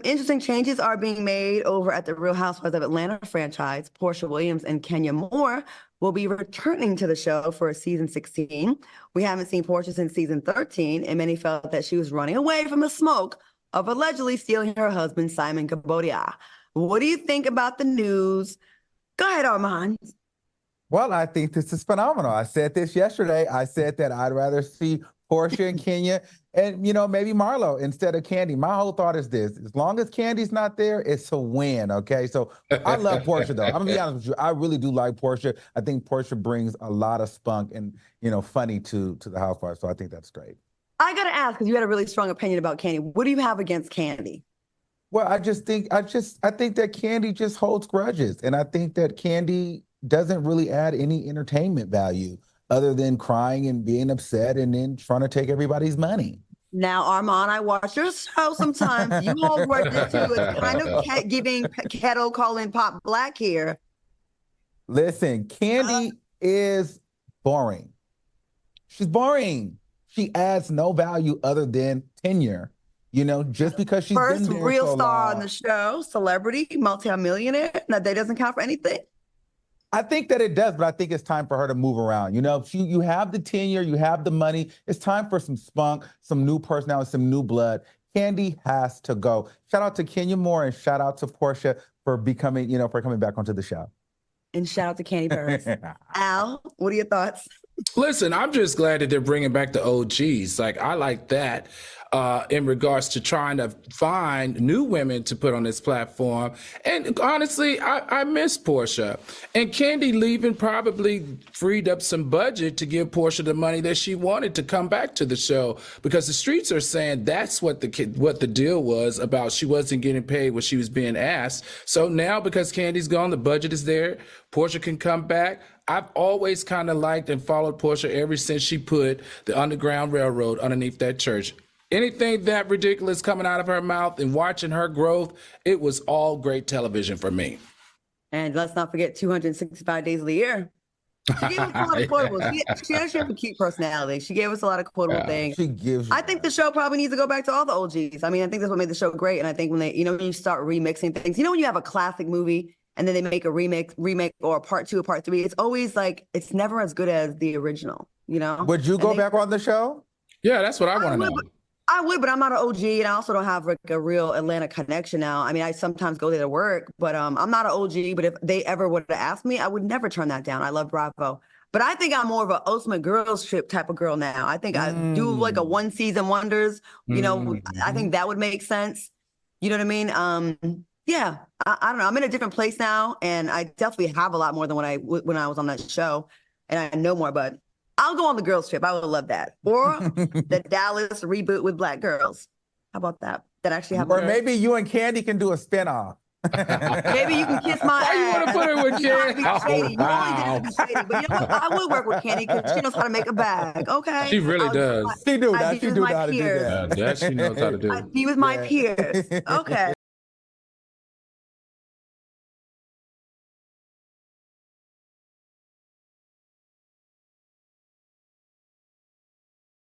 interesting changes are being made over at the Real Housewives of Atlanta franchise. Porsha Williams and Kenya Moore will be returning to the show for season 16. We haven't seen Porsha since season 13, and many felt that she was running away from the smoke of allegedly stealing her husband, Simon Guobadia. What do you think about the news? Go ahead, Armand. Well, I think this is phenomenal. I said this yesterday. I said that I'd rather see Porsha and Kenya and, maybe Marlo instead of Candy. My whole thought is this: as long as Candy's not there, it's a win, okay? So I love Porsha, though. I'm going to be honest with you. I really do like Porsha. I think Porsha brings a lot of spunk and, funny to the Housewives, so I think that's great. I got to ask, because you had a really strong opinion about Candy. What do you have against Candy? Well, I think that Candy just holds grudges, and I think that Candy doesn't really add any entertainment value other than crying and being upset and then trying to take everybody's money. Now, Armand, I watch your show sometimes. You hold grudges too. It's kind of giving kettle calling pot black here. Listen, Candy is boring. She's boring. She adds no value other than tenure. Just because she's first been there real so star long. on the show, celebrity, multi-millionaire. Now, that doesn't count for anything. I think that it does, but I think it's time for her to move around. You have the tenure, you have the money. It's time for some spunk, some new personality, some new blood. Candy has to go. Shout out to Kenya Moore and shout out to Porsha for coming back onto the show. And shout out to Candy Burris. Al, what are your thoughts? Listen, I'm just glad that they're bringing back the OGs. I like that in regards to trying to find new women to put on this platform. And honestly, I miss Porsha. And Candy leaving probably freed up some budget to give Porsha the money that she wanted to come back to the show, because the streets are saying that's what the deal was about. She wasn't getting paid what she was being asked. So now, because Candy's gone, the budget is there. Porsha can come back. I've always kind of liked and followed Porsha ever since she put the Underground Railroad underneath that church. Anything that ridiculous coming out of her mouth and watching her growth, it was all great television for me. And let's not forget 265 days of the year. She gave us a lot of quotables. She actually has a cute personality. She gave us a lot of quotable things. I think the show probably needs to go back to all the OGs. I mean, I think that's what made the show great. And I think when when you start remixing things, when you have a classic movie and then they make a remake or a part 2 or part 3, it's always it's never as good as the original, Would you go back on the show? Yeah, that's what I want to know. I would, but I'm not an OG, and I also don't have a real Atlanta connection now. I mean, I sometimes go there to work, but I'm not an OG. But if they ever would have asked me, I would never turn that down. I love Bravo. But I think I'm more of an Ultimate Girls Trip type of girl now. I think I do a one season wonders. I think that would make sense. You know what I mean? Yeah, I don't know. I'm in a different place now, and I definitely have a lot more than when I was on that show, and I know more. But I'll go on the girls trip. I would love that. Or the Dallas reboot with black girls. How about that? That actually happened. Or maybe you and Candy can do a spinoff. Maybe you can kiss my ass. Why you want to put her with Candy? Wow. But I would work with Candy because she knows how to make a bag. Okay. She really does. She knows how to do that. That she knows how to do. I'd be with my peers. Okay.